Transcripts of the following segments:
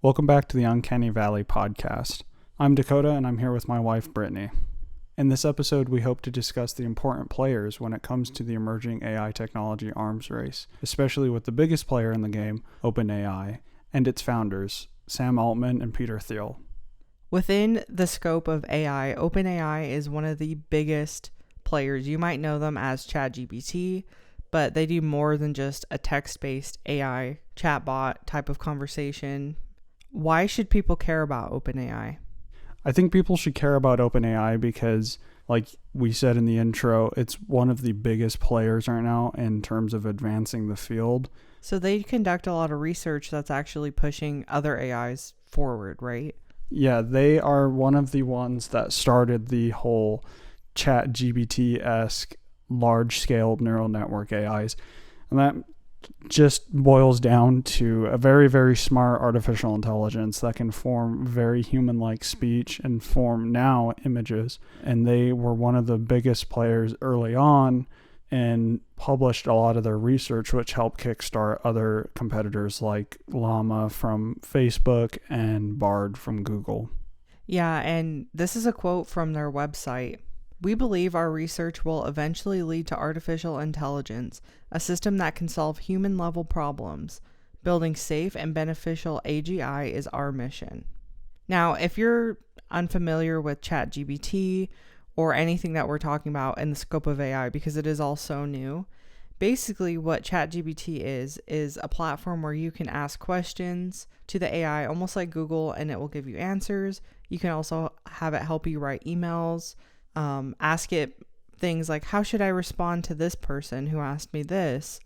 Welcome back to the Uncanny Valley podcast. I'm Dakota and I'm here with my wife Brittany. In this episode, we hope to discuss the important players when it comes to the emerging AI technology arms race, especially with the biggest player in the game, OpenAI, and its founders, Sam Altman and Peter Thiel. Within the scope of AI, OpenAI is one of the biggest players. You might know them as ChatGBT, but they do more than just a text-based AI chatbot type of conversation. Why should people care about OpenAI? I think people should care about OpenAI because, like we said in the intro, it's one of the biggest players right now in terms of advancing the field. So they conduct a lot of research that's actually pushing other AIs forward, right? Yeah, they are one of the ones that started the whole ChatGPT-esque large-scale neural network AIs. And that just boils down to a very, very smart artificial intelligence that can form very human-like speech and form now images. And they were one of the biggest players early on and published a lot of their research, which helped kickstart other competitors like Llama from Facebook and Bard from Google. Yeah, and this is a quote from their website. "We believe our research will eventually lead to artificial intelligence, a system that can solve human-level problems. Building safe and beneficial AGI is our mission." Now, if you're unfamiliar with ChatGPT or anything that we're talking about in the scope of AI, because it is all so new, basically what ChatGPT is a platform where you can ask questions to the AI, almost like Google, and it will give you answers. You can also have it help you write emails. Ask it things like, how should I respond to this person who asked me this?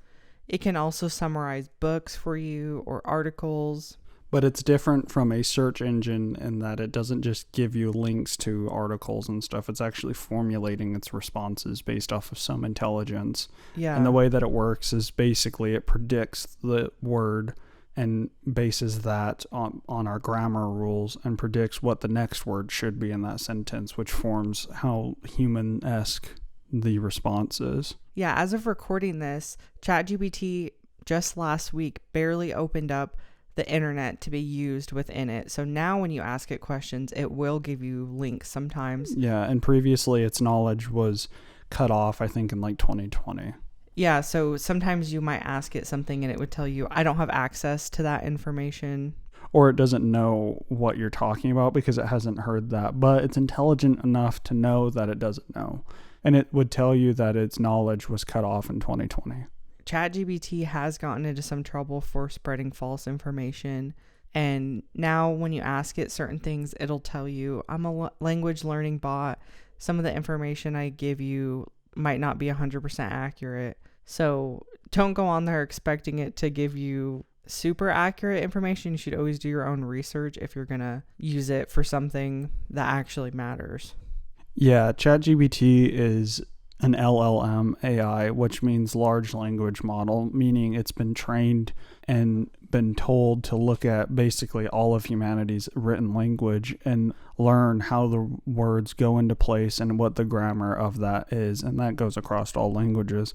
It can also summarize books for you or articles. But it's different from a search engine in that it doesn't just give you links to articles and stuff. It's actually formulating its responses based off of some intelligence. Yeah. And the way that it works is basically it predicts the word and bases that on our grammar rules and predicts what the next word should be in that sentence, which forms how human-esque the response is. Yeah, as of recording this, ChatGPT just last week barely opened up the internet to be used within it. So now when you ask it questions, it will give you links sometimes. Yeah, and previously its knowledge was cut off, I think, in like 2020. Yeah, so sometimes you might ask it something and it would tell you, I don't have access to that information. Or it doesn't know what you're talking about because it hasn't heard that, but it's intelligent enough to know that it doesn't know. And it would tell you that its knowledge was cut off in 2020. ChatGPT has gotten into some trouble for spreading false information. And now when you ask it certain things, it'll tell you, I'm a language learning bot. Some of the information I give you might not be 100% accurate. So don't go on there expecting it to give you super accurate information. You should always do your own research if you're going to use it for something that actually matters. Yeah, ChatGPT is an LLM AI, which means large language model, meaning it's been trained and been told to look at basically all of humanity's written language and learn how the words go into place and what the grammar of that is. And that goes across all languages.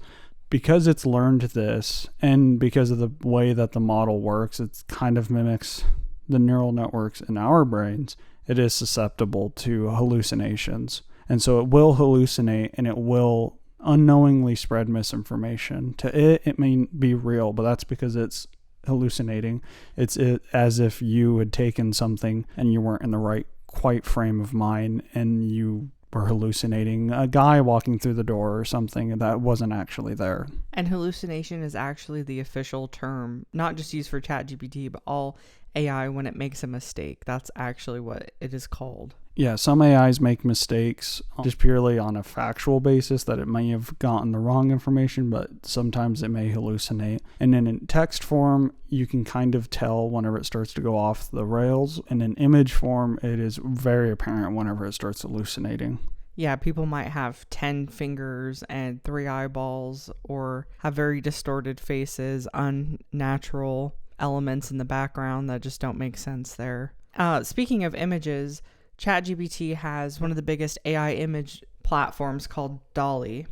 Because it's learned this, and because of the way that the model works, it kind of mimics the neural networks in our brains. It is susceptible to hallucinations. And so it will hallucinate and it will unknowingly spread misinformation. To it may be real, but that's because it's hallucinating. It's as if you had taken something and you weren't in the right quite frame of mind and you were hallucinating a guy walking through the door or something that wasn't actually there. And hallucination is actually the official term, not just used for ChatGPT, but all AI when it makes a mistake. That's actually what it is called. Yeah, some AIs make mistakes just purely on a factual basis that it may have gotten the wrong information, but sometimes it may hallucinate. And then in text form, you can kind of tell whenever it starts to go off the rails. And in image form, it is very apparent whenever it starts hallucinating. Yeah, people might have 10 fingers and 3 eyeballs or have very distorted faces, unnatural elements in the background that just don't make sense there. Speaking of images, ChatGPT has one of the biggest AI image platforms called DALL-E.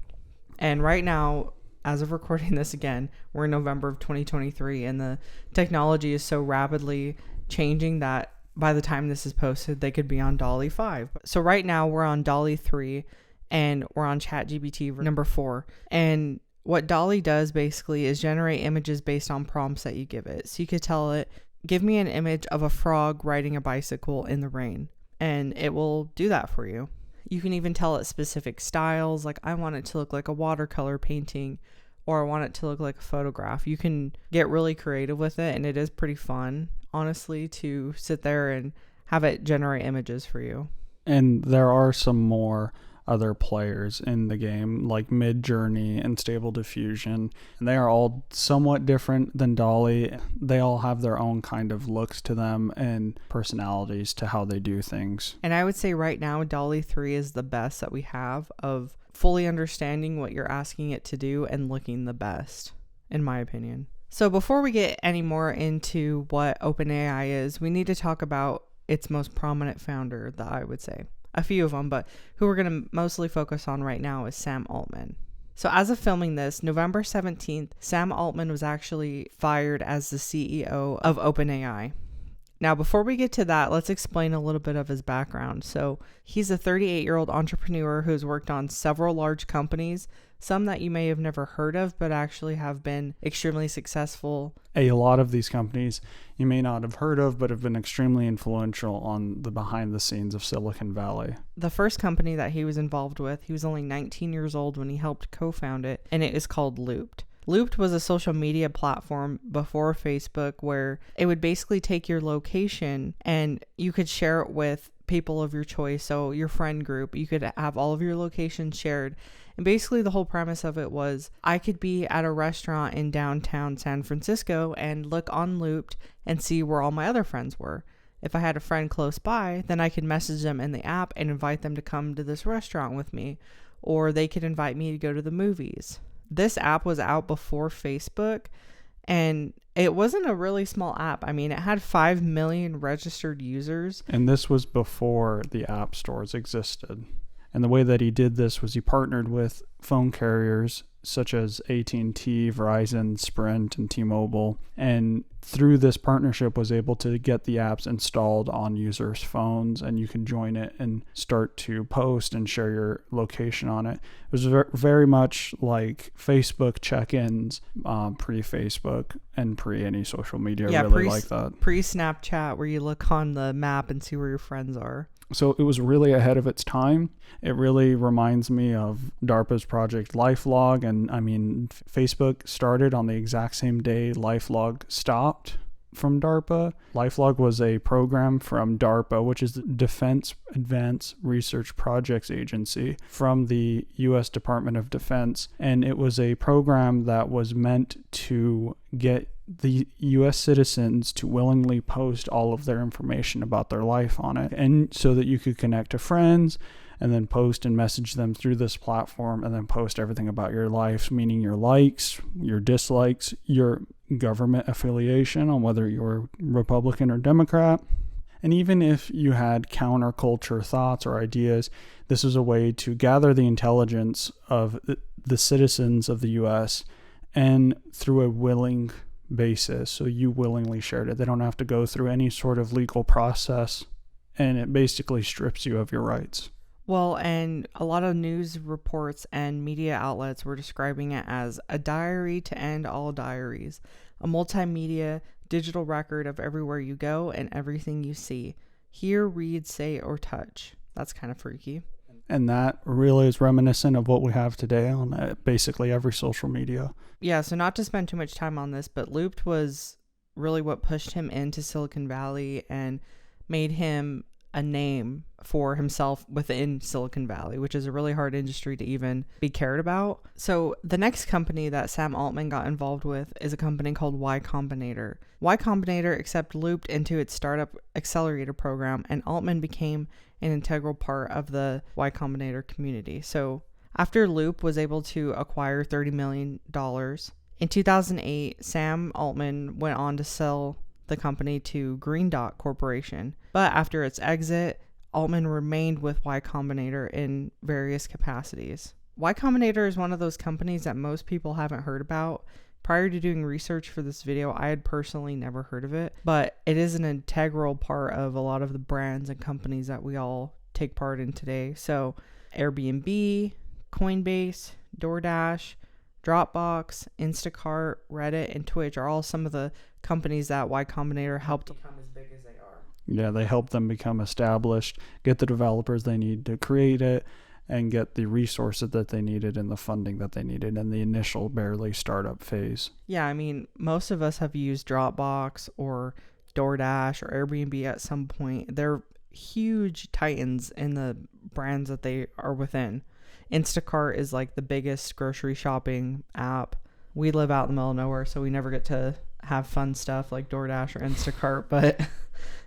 And right now, as of recording this again, we're in November of 2023, and the technology is so rapidly changing that by the time this is posted, they could be on DALL-E 5. So right now we're on DALL-E 3 and we're on ChatGPT number 4. And what DALL-E does basically is generate images based on prompts that you give it. So you could tell it, give me an image of a frog riding a bicycle in the rain, and it will do that for you. You can even tell it specific styles, like I want it to look like a watercolor painting, or I want it to look like a photograph. You can get really creative with it, and it is pretty fun, honestly, to sit there and have it generate images for you. And there are some more other players in the game, like Midjourney and Stable Diffusion, and they are all somewhat different than DALL-E. They all have their own kind of looks to them and personalities to how they do things. And I would say right now DALL-E 3 is the best that we have of fully understanding what you're asking it to do and looking the best, in my opinion. So before we get any more into what OpenAI is, we need to talk about its most prominent founder, that I would say. A few of them, but who we're going to mostly focus on right now is Sam Altman. So as of filming this, November 17th, Sam Altman was actually fired as the CEO of OpenAI. Now, before we get to that, let's explain a little bit of his background. So he's a 38-year-old entrepreneur who's worked on several large companies, some that you may have never heard of, but actually have been extremely successful. A lot of these companies you may not have heard of, but have been extremely influential on the behind the scenes of Silicon Valley. The first company that he was involved with, he was only 19 years old when he helped co-found it, and it is called Looped. Looped was a social media platform before Facebook where it would basically take your location and you could share it with people of your choice. So your friend group, you could have all of your locations shared. And basically the whole premise of it was I could be at a restaurant in downtown San Francisco and look on Looped and see where all my other friends were. If I had a friend close by, then I could message them in the app and invite them to come to this restaurant with me, or they could invite me to go to the movies. This app was out before Facebook, and it wasn't a really small app. I mean, it had 5 million registered users. And this was before the app stores existed. And the way that he did this was he partnered with phone carriers such as AT&T, Verizon, Sprint, and T-Mobile. And through this partnership was able to get the apps installed on users' phones, and you can join it and start to post and share your location on it. It was very much like Facebook check-ins, pre-Facebook and pre any social media, really like that. Pre-Snapchat, where you look on the map and see where your friends are. So it was really ahead of its time. It really reminds me of DARPA's Project LifeLog. And I mean, Facebook started on the exact same day LifeLog stopped from DARPA. LifeLog was a program from DARPA, which is the Defense Advanced Research Projects Agency from the U.S. Department of Defense. And it was a program that was meant to get the U.S. citizens to willingly post all of their information about their life on it, and so that you could connect to friends and then post and message them through this platform, and then post everything about your life, meaning your likes, your dislikes, your government affiliation on whether you're Republican or Democrat. And even if you had counterculture thoughts or ideas, this was a way to gather the intelligence of the citizens of the U.S. and through a willing basis. So you willingly shared it. They don't have to go through any sort of legal process, and it basically strips you of your rights. Well, and a lot of news reports and media outlets were describing it as a diary to end all diaries, a multimedia digital record of everywhere you go and everything you see, hear, read, say, or touch. That's kind of freaky. And that really is reminiscent of what we have today on basically every social media. Yeah, so not to spend too much time on this, but Looped was really what pushed him into Silicon Valley and made him a name for himself within Silicon Valley, which is a really hard industry to even be cared about. So the next company that Sam Altman got involved with is a company called Y Combinator. Y Combinator accepted Looped into its startup accelerator program, and Altman became an integral part of the Y Combinator community. So after Loop was able to acquire $30 million, in 2008, Sam Altman went on to sell the company to Green Dot Corporation. But after its exit, Altman remained with Y Combinator in various capacities. Y Combinator is one of those companies that most people haven't heard about Prior to doing research for this video, I had personally never heard of it, but it is an integral part of a lot of the brands and companies that we all take part in today. So Airbnb, Coinbase, DoorDash, Dropbox, Instacart, Reddit, and Twitch are all some of the companies that Y Combinator helped become as big as they are. Yeah, they help them become established, get the developers they need to create it, and get the resources that they needed and the funding that they needed in the initial barely startup phase. Yeah, I mean, most of us have used Dropbox or DoorDash or Airbnb at some point. They're huge titans in the brands that they are within. Instacart is like the biggest grocery shopping app. We live out in the middle of nowhere, so we never get to have fun stuff like DoorDash or Instacart, but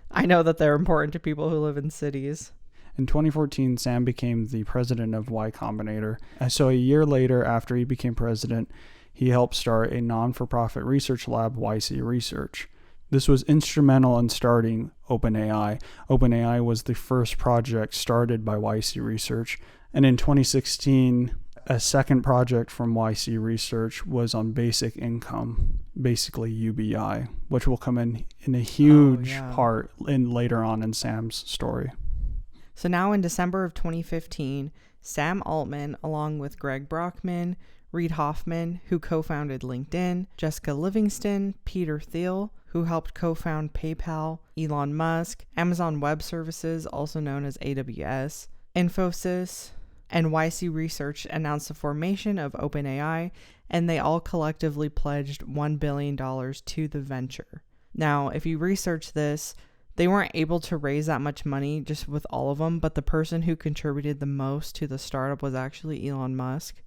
I know that they're important to people who live in cities. In 2014, Sam became the president of Y Combinator. And so a year later, after he became president, he helped start a non-for-profit research lab, YC Research. This was instrumental in starting OpenAI. OpenAI was the first project started by YC Research. And in 2016, a second project from YC Research was on basic income, basically UBI, which will come in a huge part in later on in Sam's story. So now in December of 2015, Sam Altman, along with Greg Brockman, Reid Hoffman, who co-founded LinkedIn, Jessica Livingston, Peter Thiel, who helped co-found PayPal, Elon Musk, Amazon Web Services, also known as AWS, Infosys, and YC Research announced the formation of OpenAI, and they all collectively pledged $1 billion to the venture. Now, if you research this, they weren't able to raise that much money just with all of them, but the person who contributed the most to the startup was actually Elon Musk.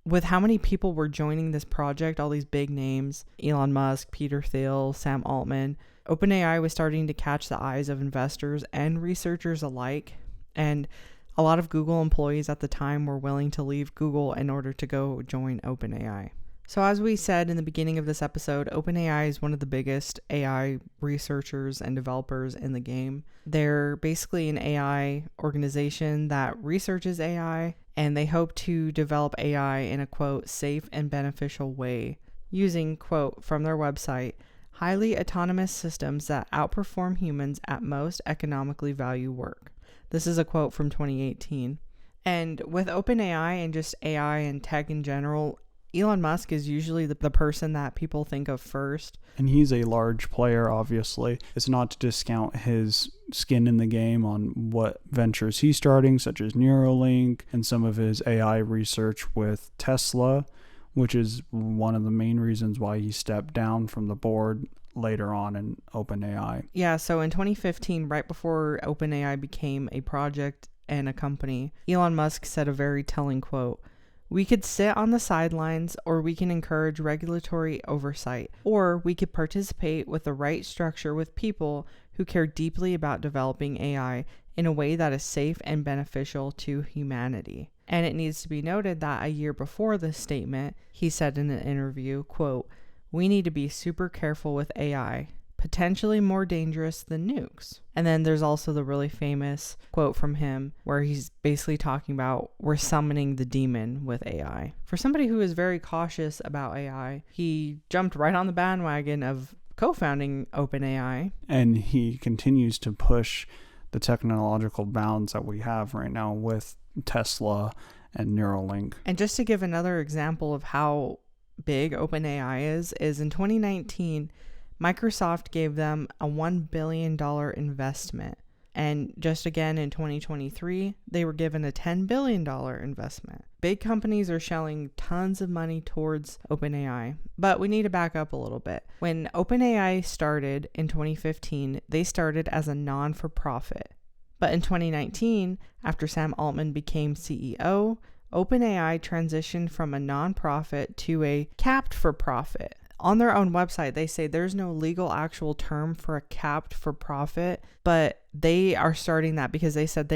With how many people were joining this project, all these big names, Elon Musk, Peter Thiel, Sam Altman, OpenAI was starting to catch the eyes of investors and researchers alike, and a lot of Google employees at the time were willing to leave Google in order to go join OpenAI. So as we said in the beginning of this episode, OpenAI is one of the biggest AI researchers and developers in the game. They're basically an AI organization that researches AI, and they hope to develop AI in a, quote, safe and beneficial way, using, quote, from their website, highly autonomous systems that outperform humans at most economically value work. This is a quote from 2018. And with OpenAI and just AI and tech in general, Elon Musk is usually the person that people think of first. And he's a large player, obviously. It's not to discount his skin in the game on what ventures he's starting, such as Neuralink and some of his AI research with Tesla, which is one of the main reasons why he stepped down from the board later on in OpenAI. Yeah, so in 2015, right before OpenAI became a project and a company, Elon Musk said a very telling quote, "We could sit on the sidelines, or we can encourage regulatory oversight, or we could participate with the right structure with people who care deeply about developing AI in a way that is safe and beneficial to humanity." And it needs to be noted that a year before this statement, he said in an interview, quote, "We need to be super careful with AI, potentially more dangerous than nukes." And then there's also the really famous quote from him where he's basically talking about we're summoning the demon with AI. For somebody who is very cautious about AI, he jumped right on the bandwagon of co-founding OpenAI. And he continues to push the technological bounds that we have right now with Tesla and Neuralink. And just to give another example of how big OpenAI is in 2019, Microsoft gave them a $1 billion investment. And just again in 2023, they were given a $10 billion investment. Big companies are shelling tons of money towards OpenAI. But we need to back up a little bit. When OpenAI started in 2015, they started as a non-for-profit. But in 2019, after Sam Altman became CEO, OpenAI transitioned from a non-profit to a capped for profit. On their own website, they say there's no legal actual term for a capped for profit, but they are starting that because they said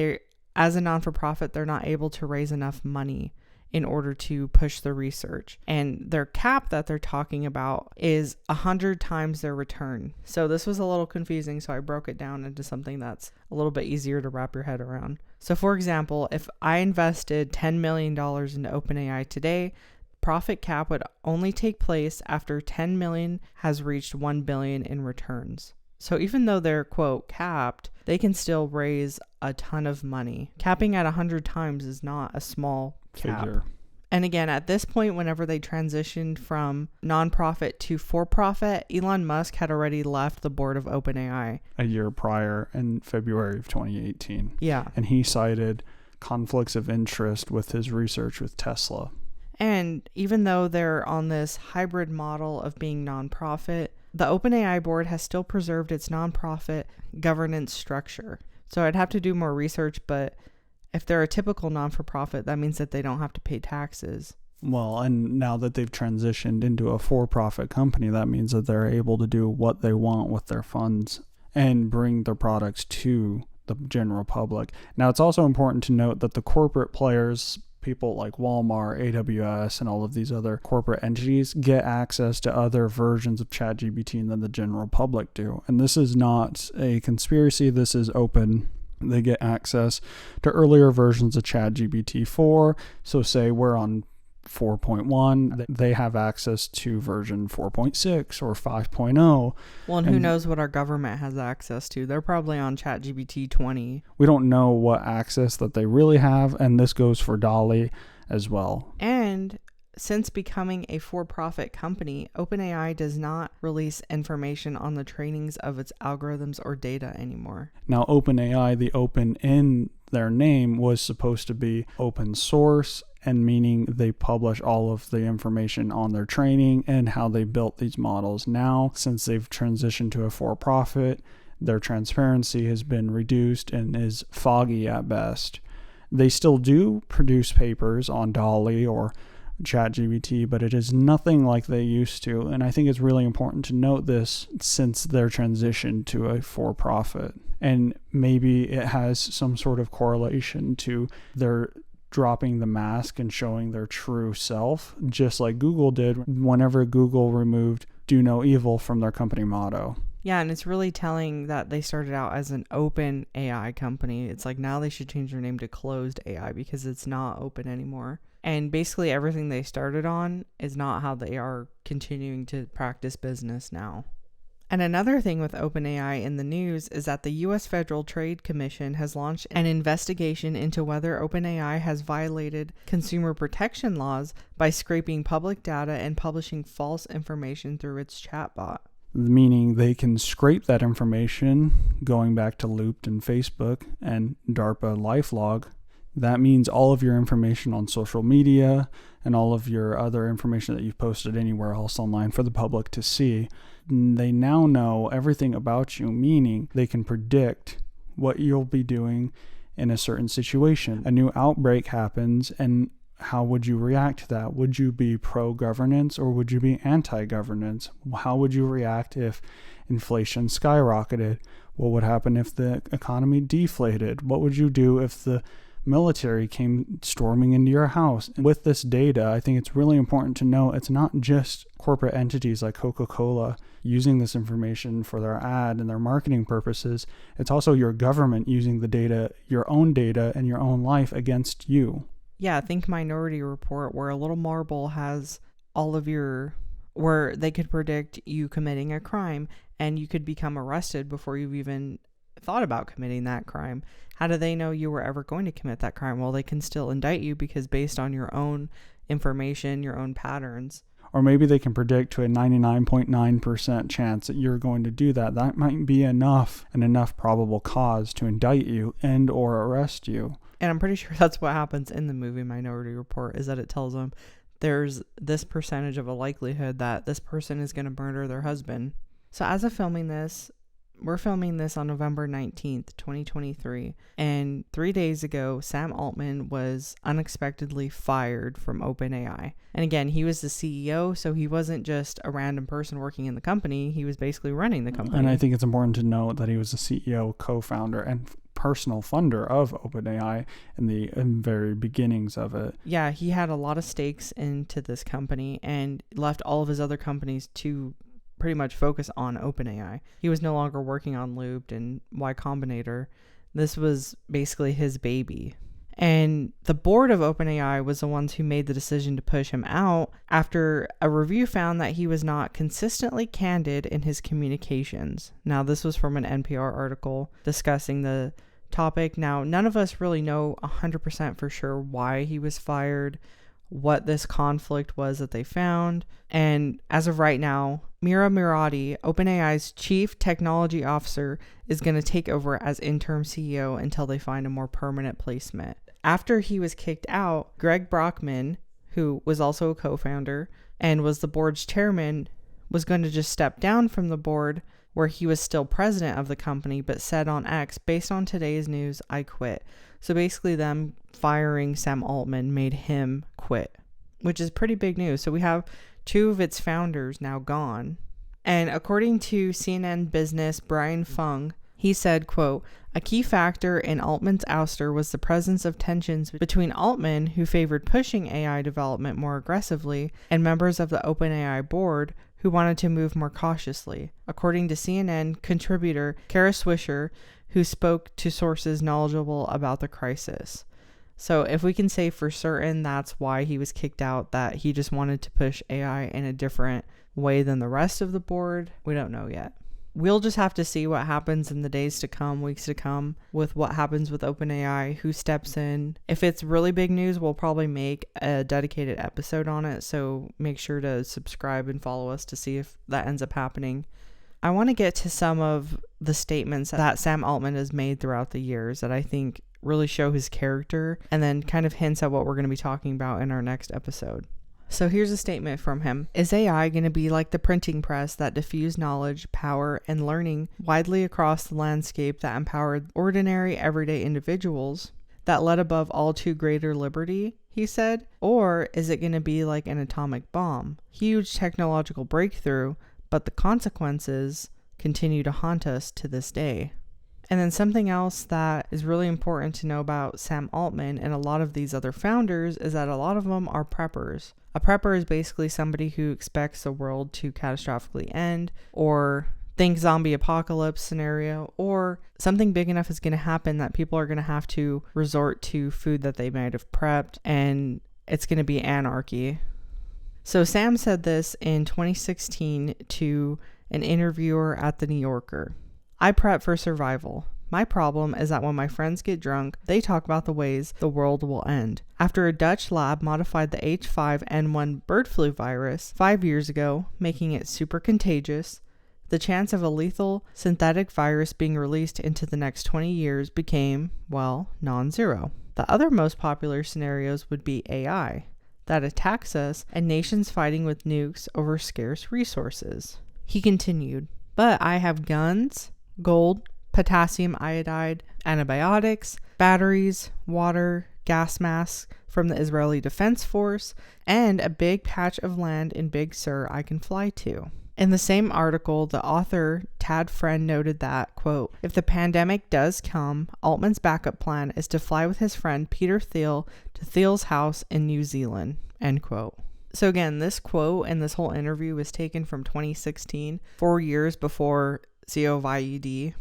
as a non-for-profit, they're not able to raise enough money in order to push the research. And their cap that they're talking about is 100 times their return. So this was a little confusing, so I broke it down into something that's a little bit easier to wrap your head around. So for example, if I invested $10 million into OpenAI today, profit cap would only take place after 10 million has reached 1 billion in returns. So even though they're, quote, capped, they can still raise a ton of money. Capping at 100 times is not a small figure. And again, at this point, whenever they transitioned from nonprofit to for-profit, Elon Musk had already left the board of OpenAI. A year prior, in February of 2018. Yeah. And he cited conflicts of interest with his research with Tesla. And even though they're on this hybrid model of being nonprofit, the OpenAI board has still preserved its nonprofit governance structure. So I'd have to do more research, but if they're a typical non-for-profit, that means that they don't have to pay taxes. Well, and now that they've transitioned into a for-profit company, that means that they're able to do what they want with their funds and bring their products to the general public. Now, it's also important to note that the corporate players, people like Walmart, AWS, and all of these other corporate entities get access to other versions of ChatGPT than the general public do. And this is not a conspiracy. This is open. They get access to earlier versions of ChatGPT 4. So say we're on 4.1, they have access to version 4.6 or 5.0. Well, and who knows what our government has access to? They're probably on ChatGPT 20. We don't know what access that they really have, and this goes for DALL-E as well. And since becoming a for-profit company, OpenAI does not release information on the trainings of its algorithms or data anymore. Now, OpenAI, the open in their name, was supposed to be open source, and meaning they publish all of the information on their training and how they built these models. Now, since they've transitioned to a for-profit, their transparency has been reduced and is foggy at best. They still do produce papers on DALL-E or ChatGPT, but it is nothing like they used to. And I think it's really important to note this since their transition to a for-profit. And maybe it has some sort of correlation to their dropping the mask and showing their true self, just like Google did whenever Google removed "Do No Evil" from their company motto. Yeah, and it's really telling that they started out as an open AI company. It's like now they should change their name to closed AI because it's not open anymore. And basically everything they started on is not how they are continuing to practice business now. And another thing with OpenAI in the news is that the U.S. Federal Trade Commission has launched an investigation into whether OpenAI has violated consumer protection laws by scraping public data and publishing false information through its chatbot. Meaning they can scrape that information, going back to Looped and Facebook and DARPA LifeLog. That means all of your information on social media and all of your other information that you've posted anywhere else online for the public to see. They now know everything about you, meaning they can predict what you'll be doing in a certain situation. A new outbreak happens, and how would you react to that? Would you be pro-governance or would you be anti-governance? How would you react if inflation skyrocketed? What would happen if the economy deflated? What would you do if the military came storming into your house? And with this data, I think it's really important to know it's not just corporate entities like Coca-Cola using this information for their ad and their marketing purposes. It's also your government using the data, your own data and your own life against you. Yeah, think Minority Report, where a little marble has all of your, where they could predict you committing a crime and you could become arrested before you've even thought about committing that crime. How do they know you were ever going to commit that crime? Well, they can still indict you because based on your own information, your own patterns. Or maybe they can predict to a 99.9% chance that you're going to do that. That might be enough probable cause to indict you and or arrest you. And I'm pretty sure that's what happens in the movie Minority Report, is that it tells them there's this percentage of a likelihood that this person is going to murder their husband. So as of filming this, we're filming this on November 19th, 2023. And 3 days ago, Sam Altman was unexpectedly fired from OpenAI. And again, he was the CEO, so he wasn't just a random person working in the company. He was basically running the company. And I think it's important to note that he was the CEO, co-founder, and personal funder of OpenAI in the very beginnings of it. Yeah, he had a lot of stakes into this company and left all of his other companies to pretty much focus on OpenAI. He was no longer working on Looped and Y Combinator. This was basically his baby. And the board of OpenAI was the ones who made the decision to push him out after a review found that he was not consistently candid in his communications. Now, this was from an NPR article discussing the topic. Now, none of us really know 100% for sure why he was fired, what this conflict was that they found. And as of right now, Mira Murati, OpenAI's chief technology officer, is going to take over as interim CEO until they find a more permanent placement. After he was kicked out, Greg Brockman, who was also a co-founder and was the board's chairman, was going to just step down from the board, where he was still president of the company, but said on X, based on today's news, I quit. So basically them firing Sam Altman made him quit, which is pretty big news. So we have two of its founders now gone. And according to CNN Business Brian Fung, he said, quote, a key factor in Altman's ouster was the presence of tensions between Altman, who favored pushing AI development more aggressively, and members of the OpenAI board, who wanted to move more cautiously, according to CNN contributor Kara Swisher, who spoke to sources knowledgeable about the crisis. So if we can say for certain that's why he was kicked out, that he just wanted to push AI in a different way than the rest of the board, we don't know yet. We'll just have to see what happens in the days to come, weeks to come, with what happens with OpenAI, who steps in. If it's really big news, we'll probably make a dedicated episode on it, so make sure to subscribe and follow us to see if that ends up happening. I want to get to some of the statements that Sam Altman has made throughout the years that I think really show his character, and then kind of hints at what we're going to be talking about in our next episode. So here's a statement from him. Is AI going to be like the printing press that diffused knowledge, power, and learning widely across the landscape that empowered ordinary, everyday individuals, that led above all to greater liberty, he said? Or is it going to be like an atomic bomb? Huge technological breakthrough, but the consequences continue to haunt us to this day. And then something else that is really important to know about Sam Altman and a lot of these other founders is that a lot of them are preppers. A prepper is basically somebody who expects the world to catastrophically end, or think zombie apocalypse scenario, or something big enough is going to happen that people are going to have to resort to food that they might have prepped, and it's going to be anarchy. So Sam said this in 2016 to an interviewer at The New Yorker. I prep for survival. My problem is that when my friends get drunk, they talk about the ways the world will end. After a Dutch lab modified the H5N1 bird flu virus 5 years ago, making it super contagious, the chance of a lethal synthetic virus being released into the next 20 years became, well, non-zero. The other most popular scenarios would be AI that attacks us and nations fighting with nukes over scarce resources. He continued, but I have guns, gold, potassium iodide, antibiotics, batteries, water, gas masks from the Israeli Defense Force, and a big patch of land in Big Sur I can fly to. In the same article, the author Tad Friend noted that, quote, if the pandemic does come, Altman's backup plan is to fly with his friend Peter Thiel to Thiel's house in New Zealand, end quote. So again, this quote and this whole interview was taken from 2016, 4 years before COVID.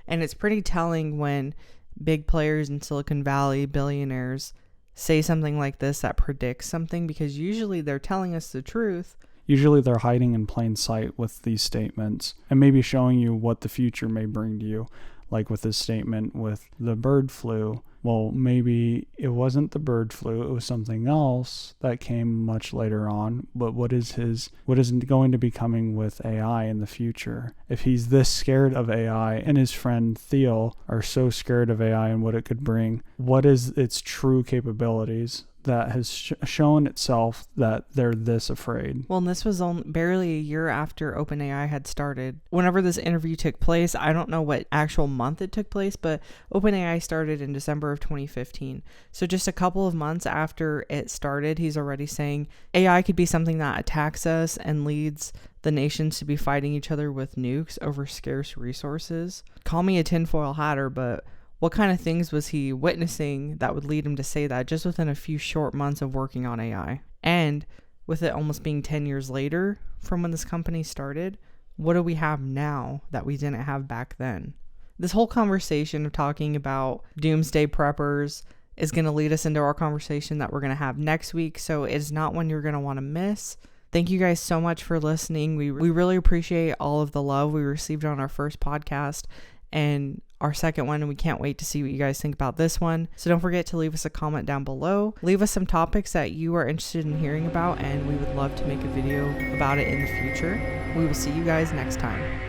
And it's pretty telling when big players in Silicon Valley, billionaires, say something like this that predicts something, because usually they're telling us the truth. Usually they're hiding in plain sight with these statements and maybe showing you what the future may bring to you. Like with this statement with the bird flu. Well, maybe it wasn't the bird flu, it was something else that came much later on. But what is going to be coming with AI in the future? If he's this scared of AI and his friend Thiel are so scared of AI and what it could bring, what is its true capabilities that has shown itself that they're this afraid? Well, and this was barely a year after OpenAI had started. Whenever this interview took place, I don't know what actual month it took place, but OpenAI started in December of 2015. So just a couple of months after it started, he's already saying AI could be something that attacks us and leads the nations to be fighting each other with nukes over scarce resources. Call me a tinfoil hatter, but what kind of things was he witnessing that would lead him to say that just within a few short months of working on AI? And with it almost being 10 years later from when this company started, what do we have now that we didn't have back then? This whole conversation of talking about doomsday preppers, is going to lead us into our conversation that we're going to have next week. So it's not one you're going to want to miss. Thank you guys so much for listening. We really appreciate all of the love we received on our first podcast and our second one, and we can't wait to see what you guys think about this one. So don't forget to leave us a comment down below. Leave us some topics that you are interested in hearing about, and we would love to make a video about it in the future. We will see you guys next time.